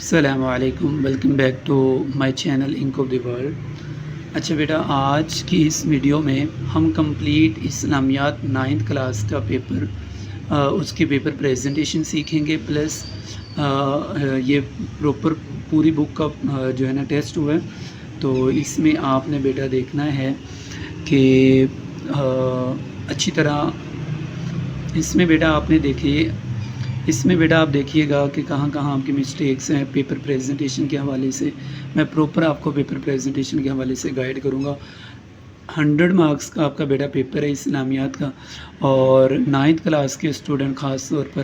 السلام علیکم، welcome back to my channel ink of the world. اچھا بیٹا، آج کی اس ویڈیو میں ہم کمپلیٹ اسلامیات 9th کلاس کا پیپر اس کی پیپر پریزنٹیشن سیکھیں گے، پلس یہ پروپر پوری بک کا جو ہے نا ٹیسٹ ہوا ہے، تو اس میں آپ نے بیٹا دیکھنا ہے کہ اچھی طرح اس میں بیٹا آپ دیکھیے گا کہ کہاں کہاں آپ کی مسٹیکس ہیں پیپر پریزنٹیشن کے حوالے سے۔ میں پروپر آپ کو پیپر پریزنٹیشن کے حوالے سے گائیڈ کروں گا۔ 100 مارکس کا آپ کا بیٹا پیپر ہے اسلامیات کا، اور 9th کلاس کے اسٹوڈنٹ خاص طور پر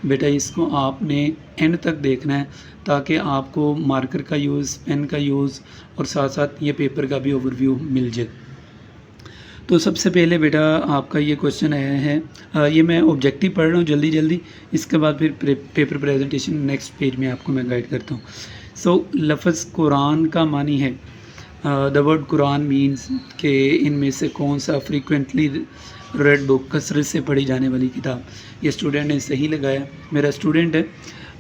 بیٹا اس کو آپ نے اینڈ تک دیکھنا ہے، تاکہ آپ کو مارکر کا یوز، پین کا یوز اور ساتھ ساتھ یہ پیپر کا بھی اوور ویو مل جائے۔ تو سب سے پہلے بیٹا آپ کا یہ کوشچن آیا ہے، یہ میں آبجیکٹیو پڑھ رہا ہوں جلدی، اس کے بعد پھر پیپر پریزنٹیشن نیکسٹ پیج میں آپ کو میں گائیڈ کرتا ہوں۔ لفظ قرآن کا معنی ہے، دا ورڈ قرآن مینز کہ ان میں سے کون سا فریکوینٹلی ریڈ بک، کثرت سے پڑھی جانے والی کتاب۔ یہ اسٹوڈنٹ نے صحیح لگایا، میرا اسٹوڈنٹ ہے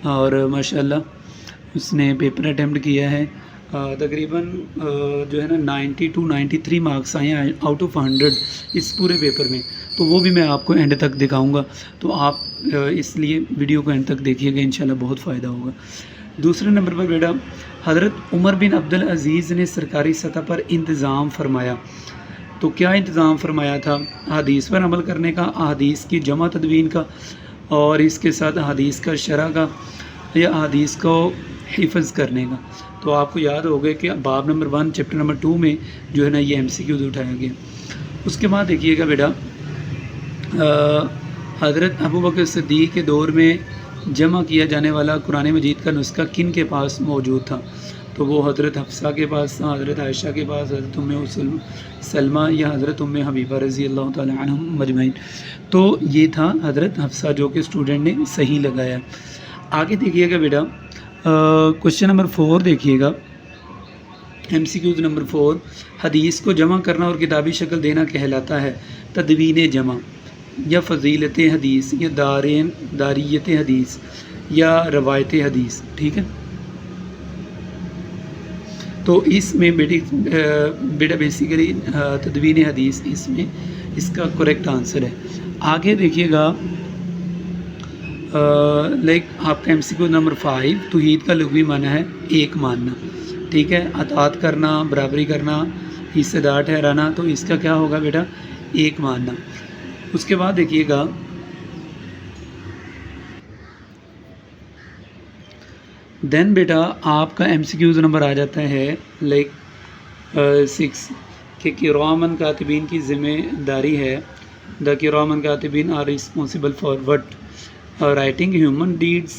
اور ماشاءاللہ اس نے پیپر اٹیمپٹ کیا ہے۔ تقریباً جو ہے نا 90 to 93 مارکس آئے ہیں آؤٹ آف 100 اس پورے پیپر میں، تو وہ بھی میں آپ کو اینڈ تک دکھاؤں گا، تو آپ اس لیے ویڈیو کو اینڈ تک دیکھیے گا، انشاءاللہ بہت فائدہ ہوگا۔ دوسرے نمبر پر بیٹا، حضرت عمر بن عبدالعزیز نے سرکاری سطح پر انتظام فرمایا، تو کیا انتظام فرمایا تھا؟ احادیث پر عمل کرنے کا، احادیث کی جمع تدوین کا، اور اس کے ساتھ احادیث کا شرح کا، یا احادیث کو حفظ کرنے کا۔ تو آپ کو یاد ہوگا کہ باب نمبر 1 چیپٹر نمبر 2 میں جو ہے نا یہ MCQs اٹھایا گیا۔ اس کے بعد دیکھیے گا بیٹا، حضرت ابوبکر صدیق کے دور میں جمع کیا جانے والا قرآن مجید کا نسخہ کن کے پاس موجود تھا؟ تو وہ حضرت حفصہ کے پاس تھا، حضرت عائشہ کے پاس، حضرت سلمہ یا حضرت حبیبہ رضی اللہ تعالی عنہم مجمعین۔ تو یہ تھا حضرت حفصہ، جو کہ اسٹوڈنٹ نے صحیح لگایا۔ آگے دیکھیے گا بیٹا، کوشچن نمبر 4 دیکھیے گا، MCQs نمبر 4، حدیث کو جمع کرنا اور کتابی شکل دینا کہلاتا ہے تدوین جمع، یا فضیلت حدیث، یا داریت حدیث، یا روایت حدیث، ٹھیک ہے؟ تو اس میں بیٹا بیسیکلی تدوین حدیث اس کا کریکٹ آنسر ہے۔ آگے دیکھیے گا، آپ کا MCQ نمبر 5، توحید کا لغوی معنی ہے ایک ماننا، ٹھیک ہے؟ اطاعت کرنا، برابری کرنا، حصہ دار ٹھہرانا، تو اس کا کیا ہوگا بیٹا؟ ایک ماننا۔ اس کے بعد دیکھیے گا، دین بیٹا آپ کا MCQs نمبر آ جاتا ہے 6 کہ کرامن کاتبین کی ذمہ داری ہے، دا کرامن کاتبین are responsible for what? Writing human deeds,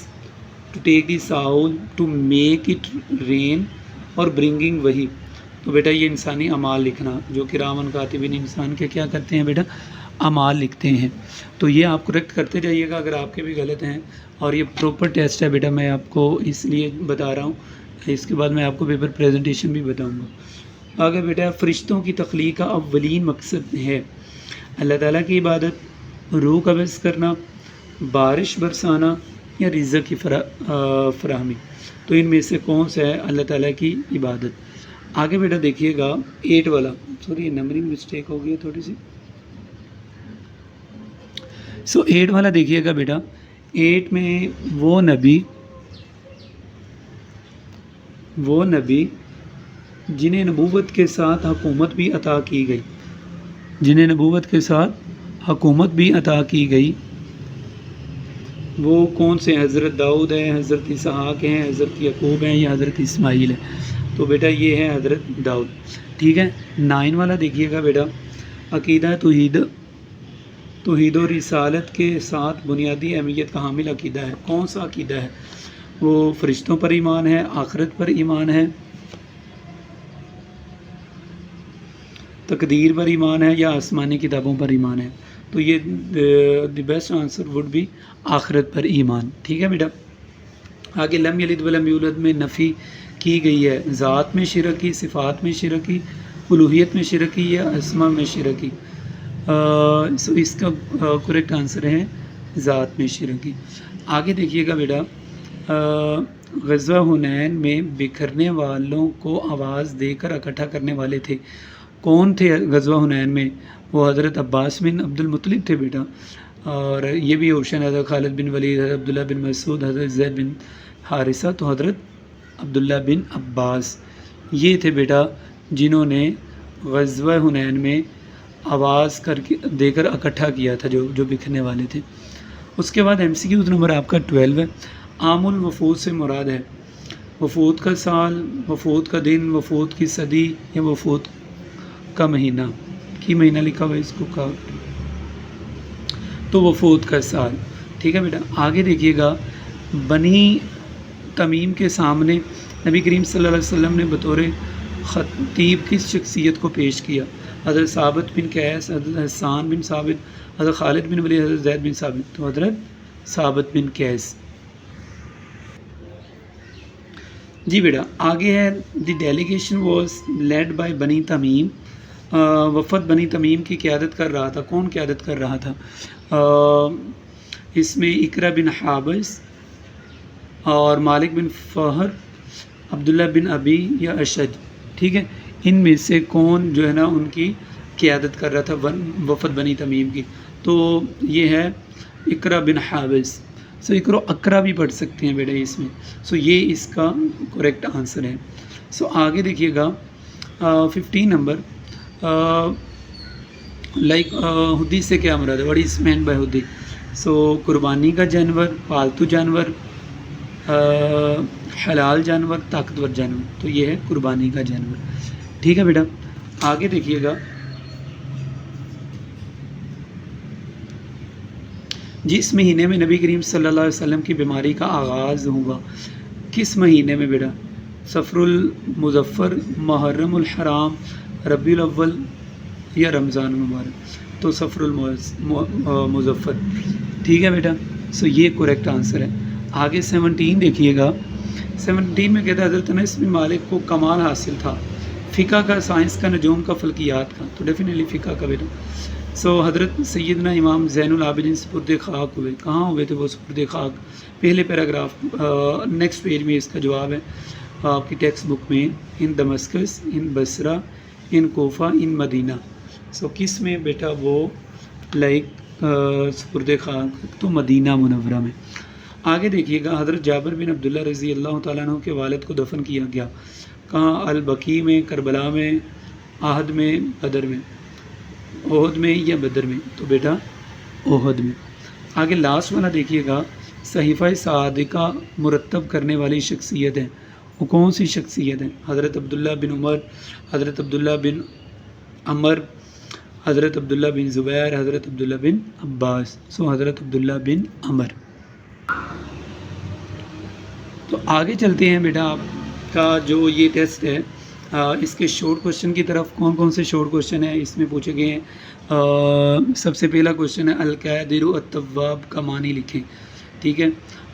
to take the soul, to make it rain, اور برنگنگ وہی۔ تو بیٹا یہ انسانی اعمال لکھنا، جو کرامن کاتبین انسان کے کیا کرتے ہیں بیٹا؟ اعمال لکھتے ہیں۔ تو یہ آپ کریکٹ کرتے جائیے گا اگر آپ کے بھی غلط ہیں، اور یہ پروپر ٹیسٹ ہے بیٹا، میں آپ کو اس لیے بتا رہا ہوں، اس کے بعد میں آپ کو پیپر پریزنٹیشن بھی بتاؤں گا۔ آگے بیٹا، فرشتوں کی تخلیق کا اولین مقصد ہے اللہ تعالیٰ کی عبادت، روح قبض کرنا، بارش برسانا، یا رزق کی فراہمی۔ تو ان میں سے کون سا ہے اللہ تعالیٰ کی عبادت؟ آگے بیٹا دیکھیے گا 8 والا، سوری نمبرنگ مسٹیک ہو گئی ہے تھوڑی سی۔ 8 والا دیکھیے گا بیٹا، 8 میں وہ نبی جنہیں نبوت کے ساتھ حکومت بھی عطا کی گئی، وہ کون سے؟ حضرت داؤد ہے، حضرت اسحاق ہیں، حضرت یعقوب ہیں، یا حضرت اسماعیل ہے؟ تو بیٹا یہ ہے حضرت داؤد، ٹھیک ہے؟ 9 والا دیکھیے گا بیٹا، عقیدہ توحید و رسالت کے ساتھ بنیادی اہمیت کا حامل عقیدہ ہے، کون سا عقیدہ ہے؟ وہ فرشتوں پر ایمان ہے، آخرت پر ایمان ہے، تقدیر پر ایمان ہے، یا آسمانی کتابوں پر ایمان ہے؟ تو یہ the best answer would be آخرت پر ایمان، ٹھیک ہے بیٹا؟ آگے لم یلد ولم یولد میں نفی کی گئی ہے، ذات میں شرک کی، صفات میں شرک کی، الوہیت میں شرک کی، یا اسماء میں شرک کی؟ اس کا کریکٹ آنسر ہے ذات میں شرک کی۔ آگے دیکھیے گا بیٹا، غزوہ حنین میں بکھرنے والوں کو آواز دے کر اکٹھا کرنے والے تھے، کون تھے غزوہ حنین میں؟ وہ حضرت عباس بن عبد المطلب تھے بیٹا، اور یہ بھی آپشن ہے حضرت خالد بن ولید، حضرت عبداللہ بن مسعود، حضرت زید بن حارثہ، تو حضرت عبداللہ بن عباس یہ تھے بیٹا جنہوں نے غزوہ حنین میں آواز کر کے دے کر اکٹھا کیا تھا جو بکھرنے والے تھے۔ اس کے بعد MCQ نمبر آپ کا 12 ہے۔ عام الوفود سے مراد ہے وفود کا سال، وفود کا دن، وفود کی صدی یا وفود کا مہینہ، کی مہینہ لکھا ہوا ہے اس کو کا، تو وفود کا سال، ٹھیک ہے بیٹا۔ آگے دیکھیے گا، بنی تمیم کے سامنے نبی کریم صلی اللہ علیہ وسلم نے بطور خطیب کس شخصیت کو پیش کیا؟ حضرت ثابت بن قیس، حضرت حسان بن ثابت، حضرت خالد بن ولید، حضرت زید بن ثابت، تو حضرت ثابت بن قیس۔ جی بیٹا آگے ہے، دی ڈیلیگیشن واز لیڈ بائی بنی تمیم، وفد بنی تمیم کی قیادت کر رہا تھا، کون قیادت کر رہا تھا؟ اس میں اقرا بن حابس اور مالک بن فہر، عبداللہ بن ابی یا اشج، ٹھیک ہے، ان میں سے کون جو ہے نا ان کی قیادت کر رہا تھا وفد بنی تمیم کی؟ تو یہ ہے اقرا بن حابس۔ سو اقرا بھی پڑھ سکتے ہیں بیٹا اس میں، سو یہ اس کا کریکٹ آنسر ہے۔ سو آگے دیکھیے گا 15 نمبر، لائک ہدی سے کیا مراد ہے؟ What is mean by ہدی؟ سو قربانی کا جانور، پالتو جانور، حلال جانور، طاقتور جانور، تو یہ ہے قربانی کا جانور، ٹھیک ہے بیٹا۔ آگے دیکھیے گا، جس مہینے میں نبی کریم صلی اللہ علیہ وسلم کی بیماری کا آغاز ہوا، کس مہینے میں بیٹا؟ صفر المظفر، محرم الحرام، ربیع الاول یا رمضان المبارک؟ تو صفر المظفر، ٹھیک ہے بیٹا۔ سو یہ کریکٹ آنسر ہے۔ آگے 17 دیکھیے گا، 17 میں کہتا ہے حضرت انس بن مالک کو کمال حاصل تھا فقہ کا، سائنس کا، نجوم کا، فلکیات کا، تو ڈیفینیٹلی فقہ کا بیٹا۔ سو حضرت سیدنا امام زین العابدین سپرد خاک ہوئے، کہاں ہوئے تھے وہ سپرد خاک؟ پہلے پیراگراف نیکسٹ پیج میں اس کا جواب ہے آپ کی ٹیکسٹ بک میں، ان دمسکس، ان بصرہ، ان کوفہ، ان مدینہ۔ سو کس میں بیٹا وہ لائک سپرد خاک؟ تو مدینہ منورہ میں۔ آگے دیکھیے گا، حضرت جابر بن عبداللہ رضی اللہ تعالیٰ عنہ کے والد کو دفن کیا گیا کہاں؟ البقیع میں، کربلا میں، احد میں، بدر میں، احد میں یا بدر میں؟ تو بیٹا احد میں۔ آگے لاسٹ والا دیکھیے گا، صحیفہ صادقہ مرتب کرنے والی شخصیت ہے، وہ کون سی شخصیت ہے؟ حضرت عبداللہ بن عمر، حضرت عبداللہ بن عمر، حضرت عبداللہ بن زبیر، حضرت عبداللہ بن عباس۔ سو حضرت عبداللہ بن عمر۔ تو آگے چلتے ہیں بیٹا، آپ کا جو یہ ٹیسٹ ہے اس کے شارٹ کوشچن کی طرف۔ کون کون سے شارٹ کوشچن ہیں اس میں پوچھے گئے ہیں؟ سب سے پہلا کوشچن ہے القادر التواب کا معنی لکھیں، ٹھیک ہے۔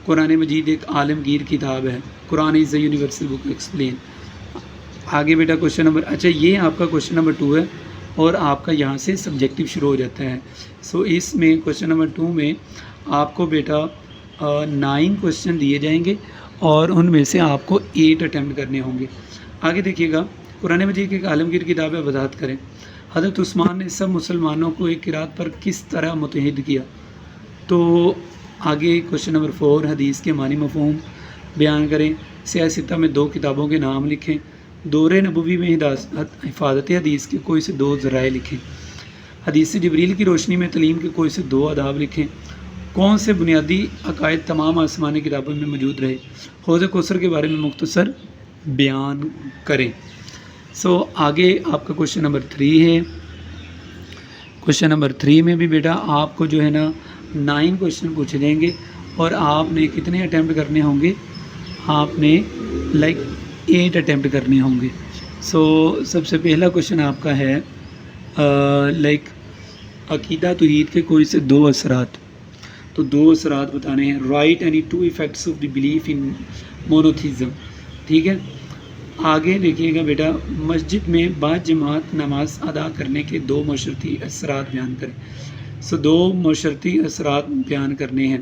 قرآن مجید ایک عالمگیر کتاب ہے، قرآن از اے یونیورسل بک، ایکسپلین۔ آگے بیٹا کوشچن نمبر، اچھا یہ آپ کا کوشچن نمبر 2 ہے اور آپ کا یہاں سے سبجیکٹیو شروع ہو جاتا ہے۔ سو اس میں کوشچن نمبر 2 میں آپ کو بیٹا 9 کوشچن دیے جائیں گے اور ان میں سے آپ کو 8 اٹیمپٹ کرنے ہوں گے۔ آگے دیکھیے گا، قرآن مجید کی ایک عالمگیر کتاب ہے، وضاحت کریں۔ حضرت عثمان نے سب مسلمانوں کو ایک قرات پر کس طرح متحد کیا؟ تو آگے کوشچن نمبر 4، حدیث کے معنی مفہوم بیان کریں۔ سیاہ ستہ میں 2 کتابوں کے نام لکھیں۔ دور نبوی میں حفاظت حدیث کے کوئی سے 2 ذرائع لکھیں۔ حدیث جبریل کی روشنی میں تعلیم کے کوئی سے 2 آداب لکھیں۔ کون سے بنیادی عقائد تمام آسمانی کتابوں میں موجود رہے؟ حوض کوثر کے بارے میں مختصر بیان کریں۔ سو آگے آپ کا کوشچن نمبر 3 ہے۔ کوشچن نمبر 3 میں بھی بیٹا آپ کو جو ہے نا 9 کوشچن پوچھے جائیں گے اور آپ نے کتنے اٹیمپٹ کرنے ہوں گے؟ آپ نے لائک 8 اٹیمپٹ کرنے ہوں گے۔ سو سب سے پہلا کوشچن آپ کا ہے لائک عقیدہ توحید کے کوئی سے 2 اثرات، تو 2 اثرات بتانے ہیں۔ Write any 2 effects of the belief in monotheism, ٹھیک ہے۔ آگے دیکھیے گا بیٹا، مسجد میں با جماعت نماز ادا کرنے کے 2 مشرتی اثرات بیان کریں۔ سو 2 مشرتی اثرات بیان کرنے ہیں۔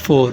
4।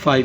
5,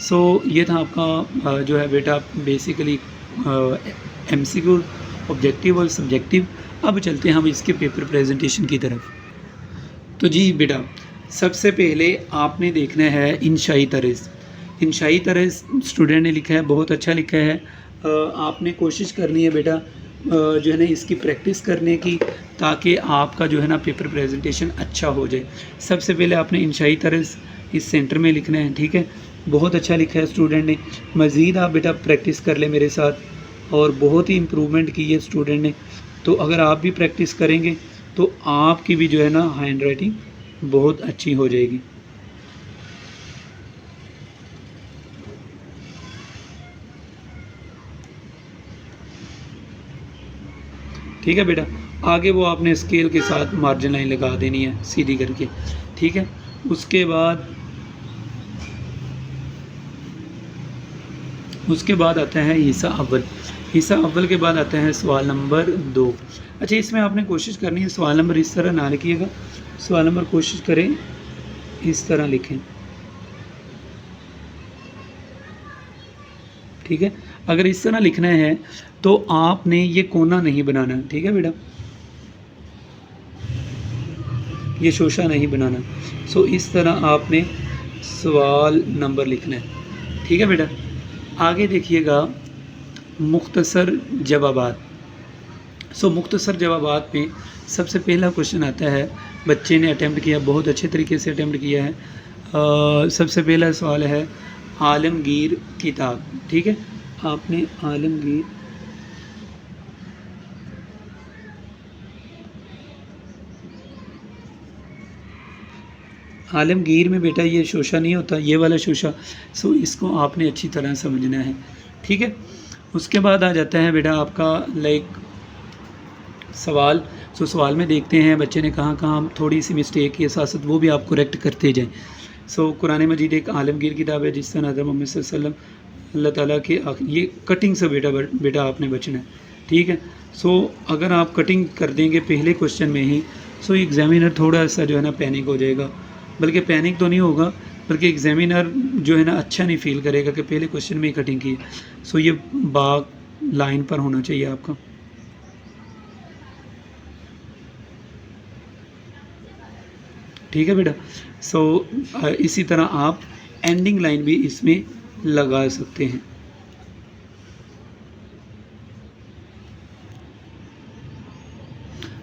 سو یہ تھا آپ کا جو ہے بیٹا بیسیکلی ایم سی کیو آبجیکٹیو اور سبجیکٹیو. اب چلتے ہیں ہم اس کے پیپر پریزنٹیشن کی طرف. تو جی بیٹا سب سے پہلے آپ نے دیکھنا ہے انشائی طرز. انشائی طرز اسٹوڈنٹ نے لکھا ہے، بہت اچھا لکھا ہے. آپ نے کوشش کرنی ہے بیٹا جو ہے نا اس کی پریکٹس کرنے کی، تاکہ آپ کا جو ہے نا پیپر پریزنٹیشن اچھا ہو جائے. سب سے پہلے آپ نے انشائی طرز اس سینٹر میں لکھنا ہے، ٹھیک ہے. بہت اچھا لکھا ہے اسٹوڈنٹ نے. مزید آپ بیٹا پریکٹس کر لیں میرے ساتھ، اور بہت ہی امپرومنٹ کی ہے اسٹوڈنٹ نے. تو اگر آپ بھی پریکٹس کریں گے تو آپ کی بھی جو ہے نا ہینڈ رائٹنگ بہت اچھی ہو جائے گی. ٹھیک ہے بیٹا. آگے وہ آپ نے اسکیل کے ساتھ مارجن لائن لگا دینی ہے سیدھی کر کے، ٹھیک ہے. اس کے بعد آتا ہے حصہ اول. حصہ اول کے بعد آتا ہے سوال نمبر 2. اچھا اس میں آپ نے کوشش کرنی ہے سوال نمبر اس طرح نہ لکھیے گا. سوال نمبر کوشش کریں اس طرح لکھیں، ٹھیک ہے. اگر اس طرح لکھنا ہے تو آپ نے یہ کونا نہیں بنانا، ٹھیک ہے بیٹا، یہ شوشہ نہیں بنانا. سو اس طرح آپ نے سوال نمبر لکھنا ہے، ٹھیک ہے بیٹا. آگے دیکھیے گا مختصر جوابات. سو مختصر جوابات میں سب سے پہلا کوشچن آتا ہے، بچے نے اٹیمپٹ کیا، بہت اچھے طریقے سے اٹیمپٹ کیا ہے. سب سے پہلا سوال ہے عالمگیر کتاب، ٹھیک ہے. آپ نے عالمگیر میں بیٹا یہ شوشہ نہیں ہوتا، یہ والا شوشہ. سو اس کو آپ نے اچھی طرح سمجھنا ہے، ٹھیک ہے. اس کے بعد آ جاتا ہے بیٹا آپ کا سوال. سو سوال میں دیکھتے ہیں بچے نے کہاں کہاں تھوڑی سی مسٹیک کی، ساتھ ساتھ وہ بھی آپ کریکٹ کرتے جائیں. سو قرآن مجید ایک عالمگیر کتاب ہے جس سے حضرت محمد صلی اللہ علیہ وسلم اللہ تعالیٰ کے یہ کٹنگ سے بیٹا آپ نے بچنا ہے، ٹھیک ہے. سو اگر آپ کٹنگ کر دیں گے پہلے کوشچن میں ہی، سو ایگزامینر تھوڑا سا جو ہے نا پینک ہو جائے گا. بلکہ پینک تو نہیں ہوگا، بلکہ ایگزامینر جو ہے نا اچھا نہیں فیل کرے گا کہ پہلے کوشچن میں ہی کٹنگ کی. سو یہ باغ لائن پر ہونا چاہیے آپ کا، ٹھیک ہے بیٹا. سو اسی طرح آپ اینڈنگ لائن بھی اس میں لگا سکتے ہیں.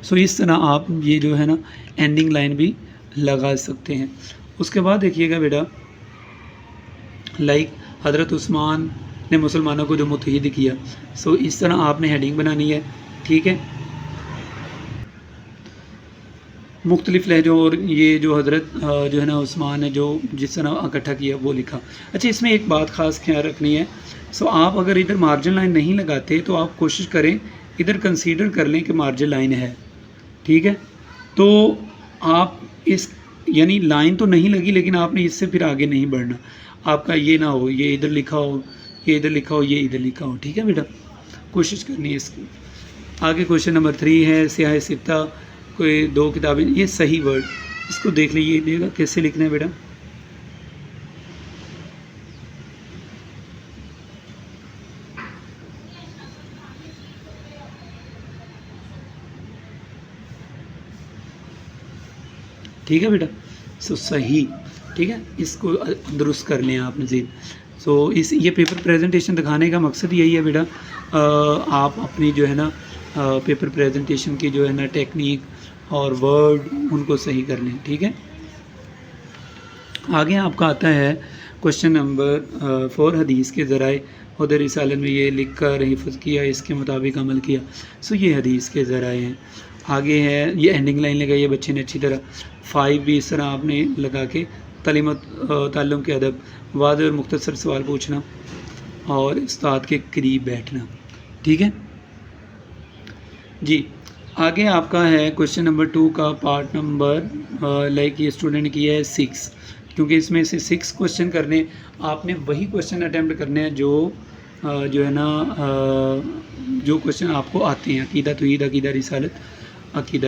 سو اس طرح آپ یہ جو ہے نا اینڈنگ لائن بھی لگا سکتے ہیں. اس کے بعد دیکھیے گا بیٹا حضرت عثمان نے مسلمانوں کو جو متحد کیا. سو اس طرح آپ نے ہیڈنگ بنانی ہے، ٹھیک ہے. مختلف لہجوں اور یہ جو حضرت جو ہے نا عثمان نے جو جس طرح اکٹھا کیا وہ لکھا. اچھا اس میں ایک بات خاص خیال رکھنی ہے. سو آپ اگر ادھر مارجن لائن نہیں لگاتے تو آپ کوشش کریں ادھر کنسیڈر کر لیں کہ مارجن لائن ہے، ٹھیک ہے. تو آپ اس یعنی لائن تو نہیں لگی لیکن آپ نے اس سے پھر آگے نہیں بڑھنا. آپ کا یہ نہ ہو یہ ادھر لکھا ہو، یہ ادھر لکھا ہو، یہ ادھر لکھا ہو، ٹھیک ہے بیٹا. کوشش کرنی ہے اس کی. آگے کوشچن نمبر 3 ہے سیاہ ستہ کوئی 2 کتابیں. یہ صحیح ورڈ اس کو دیکھ لیجیے گا کیسے لکھنا ہے بیٹا. ٹھیک ہے بیٹا. سو صحیح، ٹھیک ہے. اس کو درست کر لیں آپ مزید. سو یہ پیپر پریزنٹیشن دکھانے کا مقصد یہی ہے بیٹا، آپ اپنی جو ہے نا پیپر پریزنٹیشن کی جو ہے نا ٹیکنیک اور ورڈ ان کو صحیح کر لیں، ٹھیک ہے. آگے آپ کا آتا ہے کوشچن نمبر 4 حدیث کے ذرائع. ادھر رسالت میں یہ لکھ کر حفظ کیا، اس کے مطابق عمل کیا. سو یہ حدیث کے ذرائع ہیں. آگے ہے یہ اینڈنگ لائن لگائی ہے بچے نے اچھی طرح. 5 بھی اس طرح آپ نے لگا کے تعلیم کے ادب، واضح اور مختصر سوال پوچھنا اور استاد کے قریب بیٹھنا، ٹھیک ہے جی. آگے آپ کا ہے کوشچن نمبر 2 کا پارٹ نمبر یہ اسٹوڈنٹ کی ہے 6، کیونکہ اس میں سے 6 کوشچن کرنے آپ نے وہی کوشچن اٹیمپٹ کرنے ہیں جو ہے نا جو کوشچن آپ کو آتے ہیں. عقیدہ توحید، عقیدہ رسالت، عقیدہ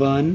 1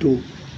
2,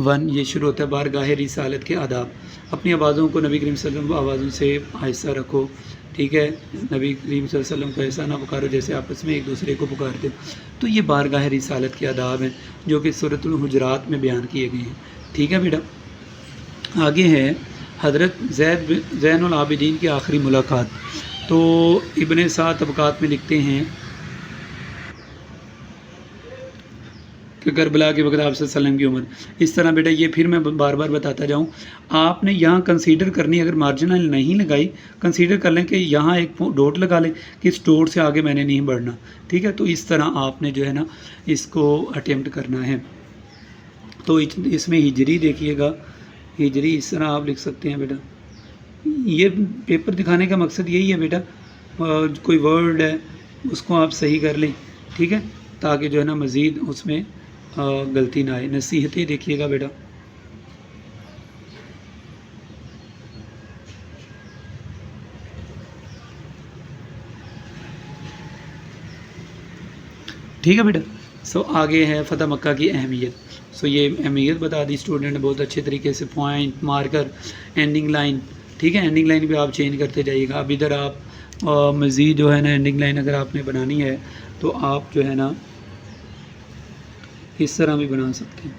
1 یہ شروع ہوتا ہے بارگاہ رسالت کے آداب. اپنی آوازوں کو نبی کریم صلی اللہ علیہ وسلم آوازوں سے آہستہ رکھو. ٹھیک ہے، نبی کریم صلی اللہ علیہ وسلم کو ایسا نہ پکارو جیسے آپس میں ایک دوسرے کو پکارتے ہو. تو یہ بارگاہ رسالت کے آداب ہیں جو کہ سورۃ الحجرات میں بیان کیے گئے ہیں. ٹھیک ہے بیٹا. آگے ہے حضرت زین العابدین کی آخری ملاقات. تو ابن سعد طبقات میں لکھتے ہیں کہ کربلا کے وقت آپ صلی اللہ علیہ وسلم کی عمر اس طرح. بیٹا یہ پھر میں بار بار بتاتا جاؤں، آپ نے یہاں کنسیڈر کرنی، اگر مارجنل نہیں لگائی کنسیڈر کر لیں کہ یہاں ایک ڈوٹ لگا لیں کہ اس ڈوٹ سے آگے میں نے نہیں بڑھنا. ٹھیک ہے، تو اس طرح آپ نے جو ہے نا اس کو اٹیمپٹ کرنا ہے. تو اس میں ہجری دیکھیے گا، ہجری اس طرح آپ لکھ سکتے ہیں. بیٹا یہ پیپر دکھانے کا مقصد یہی ہے بیٹا، کوئی ورڈ ہے اس کو آپ صحیح کر لیں. ٹھیک ہے، تاکہ جو ہے نا مزید اس میں غلطی نہ آئے. نصیحتیں دیکھیے گا بیٹا. ٹھیک ہے بیٹا. آگے ہے فتح مکہ کی اہمیت. یہ اہمیت بتا دی اسٹوڈنٹ بہت اچھے طریقے سے، پوائنٹ مارکر اینڈنگ لائن. ٹھیک ہے، اینڈنگ لائن بھی آپ چینج کرتے جائیے گا. اب ادھر آپ مزید جو ہے نا اینڈنگ لائن اگر آپ نے بنانی ہے تو آپ جو ہے نا اس طرح بھی بنا سکتے ہیں.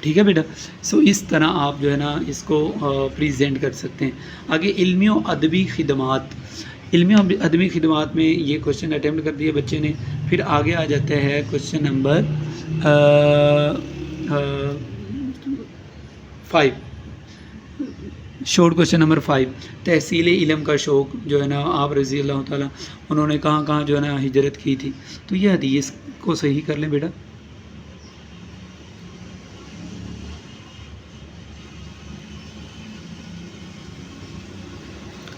ٹھیک ہے بیٹا. اس طرح آپ جو ہے نا اس کو پریزنٹ کر سکتے ہیں. آگے علمی و ادبی خدمات. علمی و ادبی خدمات میں یہ کوشچن اٹیمپٹ کر دیا بچے نے. پھر آگے آ جاتا ہے question number 5، short question number 5. تحصیل علم کا شوق جو ہے نا آپ رضی اللہ تعالیٰ انہوں نے کہاں کہاں جو ہے نا ہجرت کی تھی. تو یہ حدیث کو صحیح کر لیں بیٹا.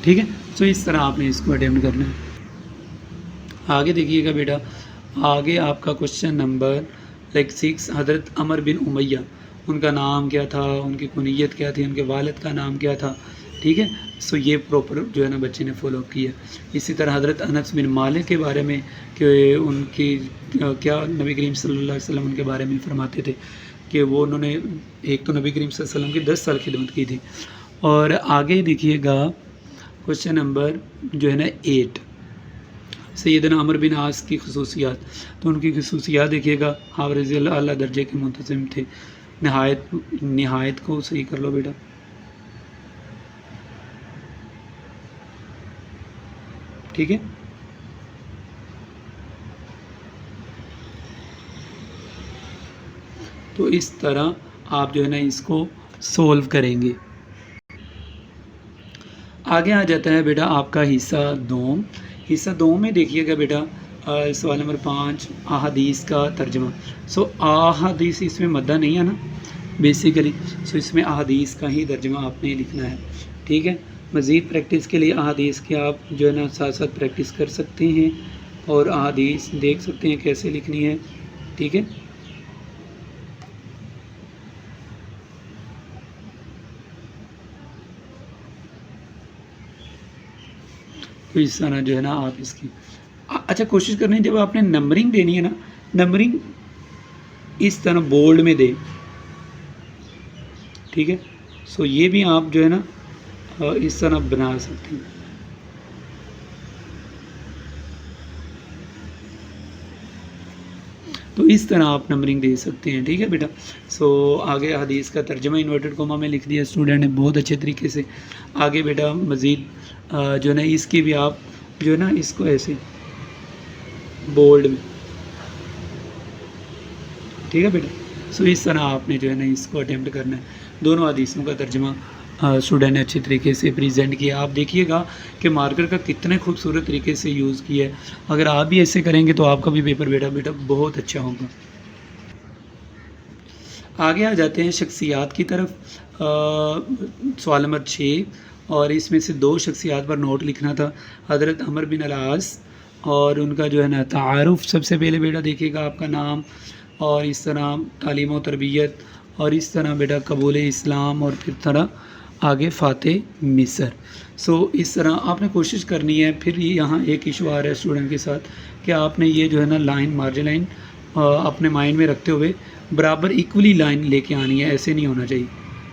ٹھیک ہے، اس طرح آپ نے اس کو اٹیمپٹ کرنا ہے. آگے دیکھیے گا بیٹا، آگے آپ کا کوشچن نمبر 6. حضرت عمر بن امیہ، ان کا نام کیا تھا، ان کی کنیت کیا تھی، ان کے والد کا نام کیا تھا. ٹھیک ہے، یہ پراپر جو ہے نا بچے نے فالو اپ کیا. اسی طرح حضرت انس بن مالک کے بارے میں کہ ان کی کیا نبی کریم صلی اللہ علیہ وسلم ان کے بارے میں فرماتے تھے کہ وہ انہوں نے ایک تو نبی کریم صلی اللہ علیہ وسلم کی 10 سال خدمت کی تھی. اور آگے دیکھیے گا کوشچن نمبر جو ہے نا 8. سیدنا عمر بن عاص کی خصوصیات. تو ان کی خصوصیات دیکھیے گا، آپ رضی اللہ اعلیٰ درجے کے منتظم تھے. نہایت کو صحیح کر لو بیٹا. ٹھیک ہے، تو اس طرح آپ جو ہے نا اس کو سولو کریں گے. آگے آ جاتا ہے بیٹا آپ کا حصہ دوم. حصہ دوم میں دیکھیے گا بیٹا سوال نمبر 5 احادیث کا ترجمہ. احادیث اس میں مدہ نہیں ہے نا بیسیکلی، اس میں احادیث کا ہی ترجمہ آپ نے لکھنا ہے. ٹھیک ہے، مزید پریکٹس کے لیے احادیث کے آپ جو ہے نا ساتھ ساتھ پریکٹس کر سکتے ہیں اور احادیث دیکھ سکتے ہیں کیسے لکھنی ہے. ٹھیک ہے، تو اس طرح جو ہے نا آپ اس کی اچھا کوشش کرنی، جب آپ نے نمبرنگ دینی ہے نا نمبرنگ اس طرح بولڈ میں دیں. ٹھیک ہے، یہ بھی آپ جو ہے نا اس طرح بنا سکتے ہیں. تو اس طرح آپ نمبرنگ دے سکتے ہیں. ٹھیک ہے بیٹا. آگے حدیث کا ترجمہ انورٹڈ کوما میں لکھ دیا اسٹوڈنٹ نے بہت اچھے طریقے سے. آگے بیٹا مزید جو ہے نا اس کی بھی آپ جو ہے نا اس کو ایسے بولڈ میں. ٹھیک ہے بیٹا. اس طرح آپ نے جو ہے نا اس کو اٹیمپٹ کرنا ہے. دونوں حدیثوں کا ترجمہ اسٹوڈنٹ نے اچھے طریقے سے پریزنٹ کیا. آپ دیکھیے گا کہ مارکر کا کتنے خوبصورت طریقے سے یوز کیا ہے. اگر آپ بھی ایسے کریں گے تو آپ کا بھی پیپر بیٹا بہت اچھا ہوگا. آگے آ جاتے ہیں شخصیات کی طرف. سوال نمبر 6 اور اس میں سے 2 شخصیات پر نوٹ لکھنا تھا. حضرت عمر بن العاص اور ان کا جو ہے نا تعارف. سب سے پہلے بیٹا دیکھیے گا آپ کا نام اور اس طرح تعلیم و تربیت اور اس طرح بیٹا قبول اسلام اور پھر طرح آگے فاتح مصر. سو اس طرح آپ نے کوشش کرنی ہے. پھر یہاں ایک ایشو آ رہا ہے اسٹوڈنٹ کے ساتھ کہ آپ نے یہ جو ہے نا لائن مارجن لائن اپنے مائنڈ میں رکھتے ہوئے برابر ایکولی لائن لے کے آنی ہے, ایسے نہیں ہونا چاہیے.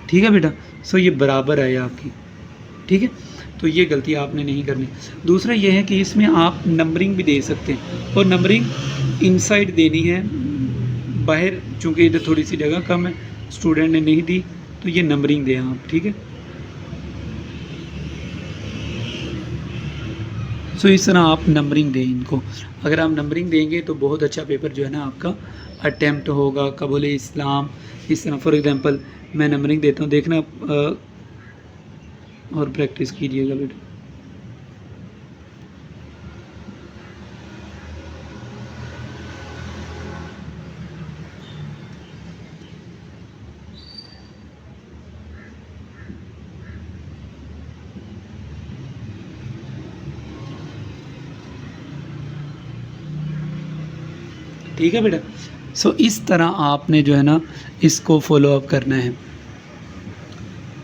ٹھیک ہے بیٹا, سو یہ برابر ہے آپ کی. ٹھیک ہے, تو یہ غلطی آپ نے نہیں کرنی. دوسرا یہ ہے کہ اس میں آپ نمبرنگ بھی دے سکتے ہیں, اور نمبرنگ ان سائڈ دینی ہے, باہر چونکہ ادھر تھوڑی سی جگہ کم ہے اسٹوڈنٹ نے نہیں دی, تو یہ نمبرنگ دیں آپ. ٹھیک ہے, سو اس طرح آپ نمبرنگ دیں ان کو. اگر آپ نمبرنگ دیں گے تو بہت اچھا پیپر جو ہے نا آپ کا اٹیمپٹ ہوگا. قبول اسلام اس طرح فار ایگزامپل میں نمبرنگ دیتا ہوں, دیکھنا اور پریکٹس کیجیے گا بیٹا. ٹھیک ہے بیٹا, سو اس طرح آپ نے جو ہے نا اس کو فالو اپ کرنا ہے.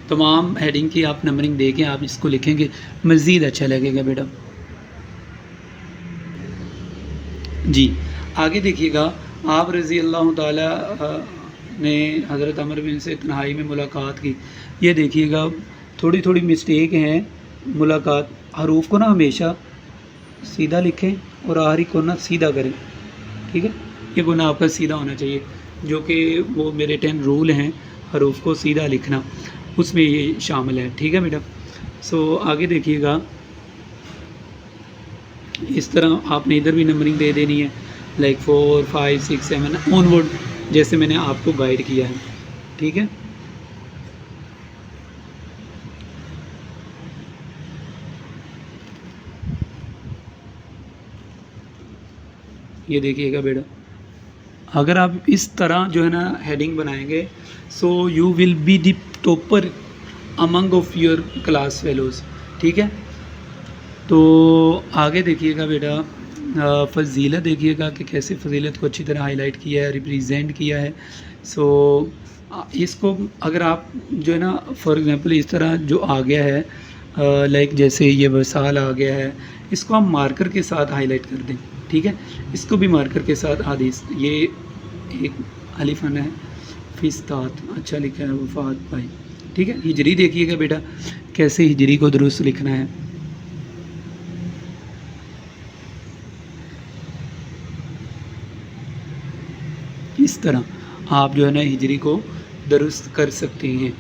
تمام ہیڈنگ کی آپ نمبرنگ دے کے آپ اس کو لکھیں گے, مزید اچھا لگے گا بیٹا. جی آگے دیکھیے گا, آپ رضی اللہ تعالیٰ نے حضرت عمر بن سے تنہائی میں ملاقات کی. یہ دیکھیے گا تھوڑی تھوڑی مسٹیک ہیں ملاقات. حروف کو نا ہمیشہ سیدھا لکھیں اور آخری کو نا سیدھا کریں. ٹھیک ہے, یہ گناہ آپ کا سیدھا ہونا چاہیے, جو کہ وہ میرے 10 رول ہیں حروف کو سیدھا لکھنا, اس میں یہ شامل ہے. ٹھیک ہے بیٹا, سو آگے دیکھیے گا اس طرح آپ نے ادھر بھی نمبرنگ دے دینی ہے, لائک 4 5 6 7 آن ورڈ, جیسے میں نے آپ کو گائیڈ کیا ہے. ٹھیک ہے, یہ دیکھیے گا بیٹا, اگر آپ اس طرح جو ہے نا ہیڈنگ بنائیں گے, so you will be the topper among of your class fellows. ٹھیک ہے, تو آگے دیکھیے گا بیٹا, فضیلت دیکھیے گا کہ کیسے فضیلت کو اچھی طرح ہائی لائٹ کیا ہے, ریپریزینٹ کیا ہے. سو اس کو اگر آپ جو ہے نا فار ایگزامپل اس طرح جو آ گیا ہے, لائک جیسے یہ وصال آ گیا ہے, اس کو آپ مارکر کے ساتھ ہائی لائٹ کر دیں. ٹھیک ہے, اس کو بھی مارکر کے ساتھ حدیث, یہ ایک الفن ہے, فستاد اچھا لکھا ہے وفات بھائی. ٹھیک ہے, ہجری دیکھیے گا بیٹا کیسے ہجری کو درست لکھنا ہے. اس طرح آپ جو ہے نا ہجری کو درست کر سکتے ہیں.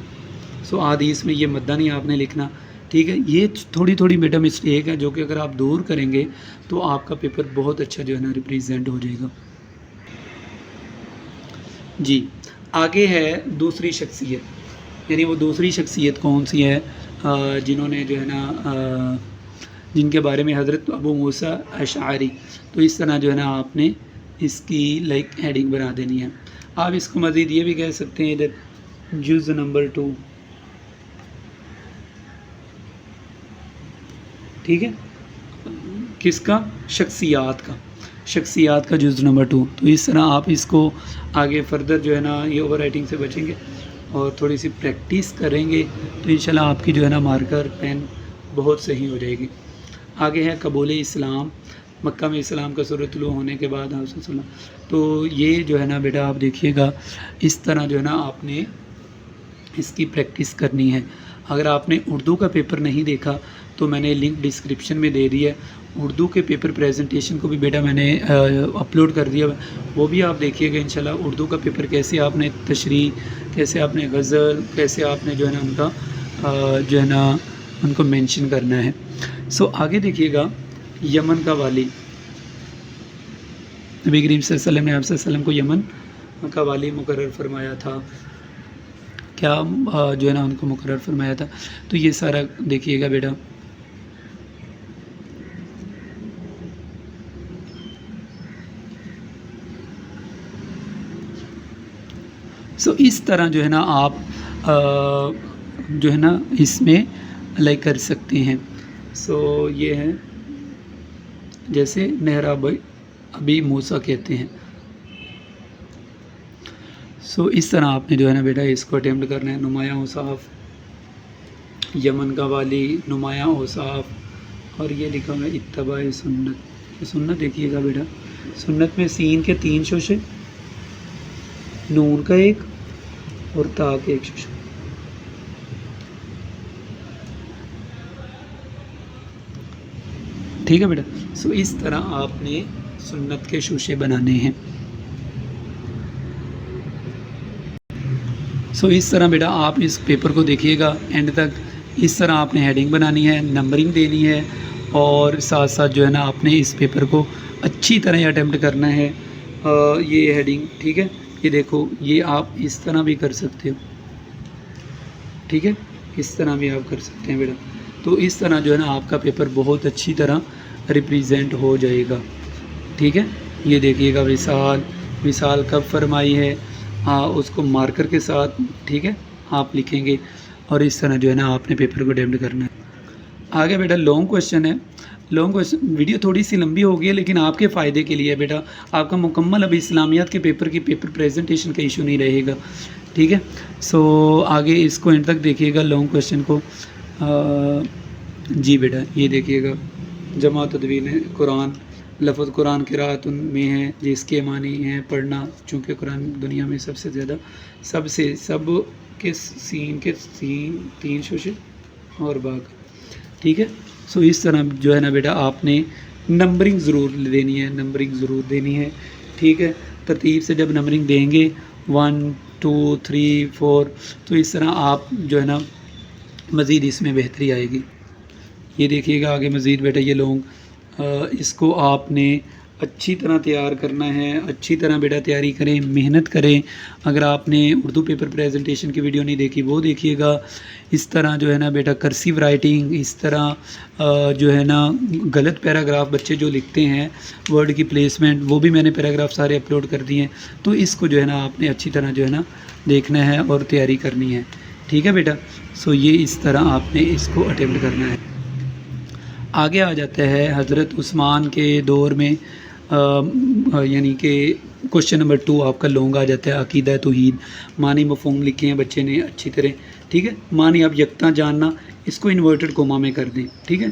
سو حدیث میں یہ مدہ نہیں آپ نے لکھنا. ٹھیک ہے, یہ تھوڑی تھوڑی بیٹا مسٹیک ہے جو کہ اگر آپ دور کریں گے تو آپ کا پیپر بہت اچھا جو ہے نا ریپریزینٹ ہو جائے گا. جی آگے ہے دوسری شخصیت, یعنی وہ دوسری شخصیت کون سی ہے جنہوں نے جو ہے نا جن کے بارے میں حضرت ابو موسیٰ اشعری. تو اس طرح جو ہے نا آپ نے اس کی لائک ہیڈنگ بنا دینی ہے. آپ اس کو مزید یہ بھی کہہ سکتے ہیں ادھر جز نمبر 2. ٹھیک ہے, کس کا, شخصیات کا جز نمبر 2. تو اس طرح آپ اس کو آگے فردر جو ہے نا یہ اوور رائٹنگ سے بچیں گے اور تھوڑی سی پریکٹس کریں گے تو انشاءاللہ آپ کی جو ہے نا مارکر پین بہت صحیح ہو جائے گی. آگے ہے قبول اسلام, مکہ میں اسلام کا سورۃ طلوع ہونے کے بعد آپ صلی اللہ علیہ وسلم. تو یہ جو ہے نا بیٹا آپ دیکھیے گا اس طرح جو ہے نا آپ نے اس کی پریکٹس کرنی ہے. اگر آپ نے اردو کا پیپر نہیں دیکھا تو میں نے لنک ڈسکرپشن میں دے دی ہے. اردو کے پیپر پریزنٹیشن کو بھی بیٹا میں نے اپلوڈ کر دیا, وہ بھی آپ دیکھیے گا انشاءاللہ. اردو کا پیپر کیسے آپ نے تشریح, کیسے آپ نے غزل, کیسے آپ نے جو ہے نا ان کا جو ہے نا ان کو مینشن کرنا ہے. سو آگے دیکھیے گا یمن کا والی, نبی کریم صلی اللہ علیہ وسلم نے آپ صلی اللہ علیہ وسلم کو یمن کا والی مقرر فرمایا تھا. کیا جو ہے نا ان کو مقرر فرمایا تھا. تو یہ سارا دیکھیے گا بیٹا. سو اس طرح جو ہے نا آپ جو ہے نا اس میں لائک کر سکتے ہیں. سو یہ ہے جیسے نہرا ابھی موسیٰ کہتے ہیں. سو اس طرح آپ نے جو ہے نا بیٹا اس کو اٹیمپٹ کرنا ہے. نمایاں صاحب یمن کا والی، نمایاں اوصاف، اور یہ لکھا ہوا ہے اتباع سنت۔ سنت دیکھیے گا بیٹا، سنت میں سین کے 3 شوشے، نون کا 1 اور تا کے 1 شوشہ۔ ٹھیک ہے بیٹا، سو اس طرح آپ نے سنت کے شوشے بنانے ہیں۔ سو اس طرح بیٹا آپ اس پیپر کو دیکھیے گا اینڈ تک۔ اس طرح آپ نے ہیڈنگ بنانی ہے، نمبرنگ دینی ہے، اور ساتھ ساتھ جو ہے نا آپ نے اس پیپر کو اچھی طرح اٹیمپٹ کرنا ہے۔ یہ ہیڈنگ ٹھیک ہے، یہ دیکھو یہ آپ اس طرح بھی کر سکتے ہو، ٹھیک ہے، اس طرح بھی آپ کر سکتے ہیں بیٹا۔ تو اس طرح جو ہے نا آپ کا پیپر بہت اچھی طرح ریپریزنٹ ہو جائے گا، ٹھیک ہے۔ یہ دیکھیے گا وصال کب فرمائی ہے، اس کو مارکر کے ساتھ ٹھیک ہے آپ لکھیں گے، اور اس طرح جو ہے نا آپ نے پیپر کو اٹیمپٹ کرنا ہے۔ آگے بیٹا لانگ کویشچن ہے۔ لانگ کویشچن ویڈیو تھوڑی سی لمبی ہو گئی ہے، لیکن آپ کے فائدے کے لیے بیٹا، آپ کا مکمل ابھی اسلامیات کے پیپر کی پیپر پریزنٹیشن کا ایشو نہیں رہے گا، ٹھیک ہے۔ سو آگے اس کو اینڈ تک دیکھیے گا لانگ کویشچن کو۔ جی بیٹا یہ دیکھیے گا، جمع تدوین قرآن، لفظ قرآن قرأت میں ہے جس کے معنی ہیں پڑھنا، چونکہ قرآن دنیا میں سب سے زیادہ سب کے سین کے 3 شوشے اور باغ، ٹھیک ہے۔ سو اس طرح جو ہے نا بیٹا آپ نے نمبرنگ ضرور دینی ہے، ٹھیک ہے۔ ترتیب سے جب نمبرنگ دیں گے 1 2 3 4، تو اس طرح آپ جو ہے نا مزید اس میں بہتری آئے گی۔ یہ دیکھیے گا آگے مزید بیٹا یہ لونگ، اس کو آپ نے اچھی طرح تیار کرنا ہے، اچھی طرح بیٹا تیاری کریں، محنت کریں۔ اگر آپ نے اردو پیپر پریزنٹیشن کی ویڈیو نہیں دیکھی وہ دیکھیے گا۔ اس طرح جو ہے نا بیٹا کرسیو رائٹنگ، اس طرح جو ہے نا غلط پیراگراف بچے جو لکھتے ہیں، ورڈ کی پلیسمنٹ، وہ بھی میں نے پیراگراف سارے اپلوڈ کر دیے ہیں۔ تو اس کو جو ہے نا آپ نے اچھی طرح جو ہے نا دیکھنا ہے اور تیاری کرنی ہے، ٹھیک ہے بیٹا۔ سو یہ اس طرح آپ نے اس کو اٹیمپٹ کرنا ہے۔ آگے آ جاتا ہے حضرت عثمان کے دور میں، یعنی کہ کوشچن نمبر 2 آپ کا لونگ آ جاتا ہے، عقیدہ توحید، معنی مفہوم لکھے ہیں بچے نے اچھی طرح، ٹھیک ہے۔ معنی اب یکتا جاننا، اس کو انورٹڈ کوما میں کر دیں، ٹھیک ہے،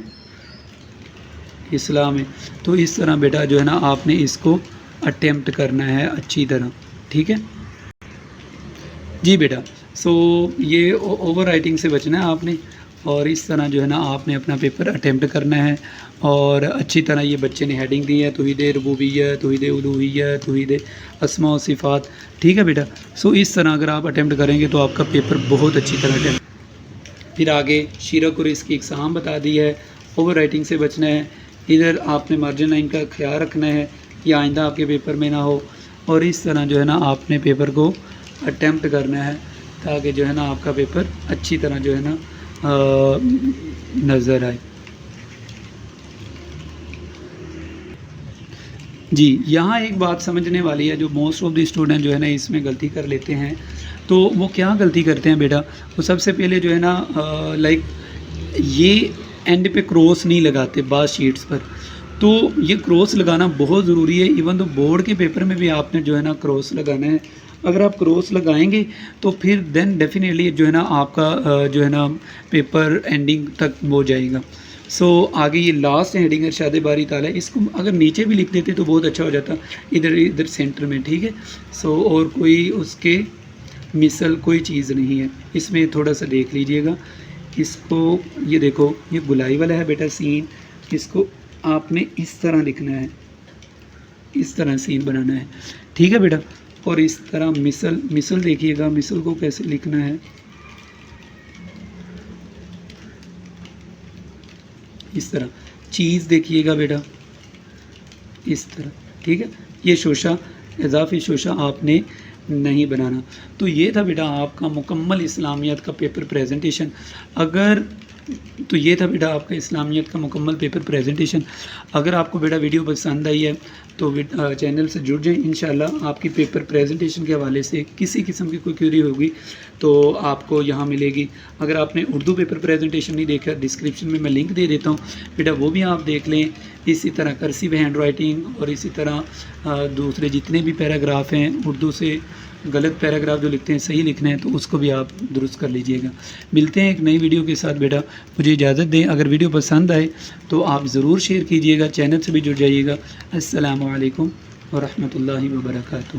اسلام میں۔ تو اس طرح بیٹا جو ہے نا آپ نے اس کو اٹیمپٹ کرنا ہے اچھی طرح، ٹھیک ہے جی بیٹا۔ سو یہ اوور رائٹنگ سے بچنا ہے آپ نے، اور اس طرح جو ہے نا آپ نے اپنا پیپر اٹیمپٹ کرنا ہے، اور اچھی طرح یہ بچے نے ہیڈنگ دی ہے، توحید ربوبیت، توحید الوہیت، توحید اسماء و صفات، ٹھیک ہے بیٹا۔ سو اس طرح اگر آپ اٹیمپٹ کریں گے تو آپ کا پیپر بہت اچھی طرح اٹیمپٹ۔ پھر آگے شیرک اور اس کی اقسام بتا دی ہے، اوور رائٹنگ سے بچنا ہے، ادھر آپ نے مارجن لائن کا خیال رکھنا ہے، یہ آئندہ آپ کے پیپر میں نہ ہو، اور اس طرح جو ہے نا آپ نے پیپر کو اٹیمپٹ کرنا ہے، تاکہ جو ہے نا آپ کا پیپر اچھی طرح جو ہے نا نظر آئے۔ جی یہاں ایک بات سمجھنے والی ہے، جو موسٹ آف دی اسٹوڈنٹ جو ہے نا اس میں غلطی کر لیتے ہیں، تو وہ کیا غلطی کرتے ہیں بیٹا، وہ سب سے پہلے جو ہے نا لائک یہ اینڈ پہ کراس نہیں لگاتے بعض شیٹس پر، تو یہ کراس لگانا بہت ضروری ہے۔ ایون تو بورڈ کے پیپر میں بھی آپ نے جو ہے نا کراس لگانا ہے، اگر آپ کراس لگائیں گے تو پھر دین ڈیفینیٹلی جو ہے نا آپ کا جو ہے نا پیپر اینڈنگ تک ہو جائے گا۔ سو آگے یہ لاسٹ ہیڈنگ ارشاد باری تعالیٰ، اس کو اگر نیچے بھی لکھ دیتے تو بہت اچھا ہو جاتا، ادھر سینٹر میں، ٹھیک ہے۔ سو اور کوئی اس کے مثل کوئی چیز نہیں ہے، اس میں تھوڑا سا دیکھ لیجئے گا اس کو۔ یہ دیکھو یہ گلائی والا ہے بیٹا سین، اس کو آپ نے اس طرح لکھنا ہے، اس طرح سین بنانا ہے، ٹھیک ہے بیٹا۔ اور اس طرح مثل دیکھیے گا، مثل کو کیسے لکھنا ہے، اس طرح۔ چیز دیکھیے گا بیٹا اس طرح، ٹھیک ہے۔ یہ شوشہ اضافی شوشہ آپ نے نہیں بنانا۔ تو یہ تھا بیٹا آپ کا مکمل اسلامیات کا پیپر پریزنٹیشن۔ تو یہ تھا بیٹا آپ کا اسلامیات کا مکمل پیپر پریزنٹیشن۔ اگر آپ کو بیٹا ویڈیو پسند آئی ہے تو چینل سے جڑ جائیں، انشاءاللہ آپ کی پیپر پریزنٹیشن کے حوالے سے کسی قسم کی کوئی کیوری ہوگی تو آپ کو یہاں ملے گی۔ اگر آپ نے اردو پیپر پریزنٹیشن نہیں دیکھا، ڈسکرپشن میں لنک دے دیتا ہوں بیٹا، وہ بھی آپ دیکھ لیں۔ اسی طرح کرسیو ہینڈ رائٹنگ اور اسی طرح دوسرے جتنے بھی پیراگراف ہیں اردو سے غلط پیراگراف جو لکھتے ہیں صحیح لکھنا ہے تو اس کو بھی آپ درست کر لیجئے گا۔ ملتے ہیں ایک نئی ویڈیو کے ساتھ بیٹا، مجھے اجازت دیں۔ اگر ویڈیو پسند آئے تو آپ ضرور شیئر کیجئے گا، چینل سے بھی جڑ جائیے گا۔ السلام علیکم ورحمۃ اللہ وبرکاتہ۔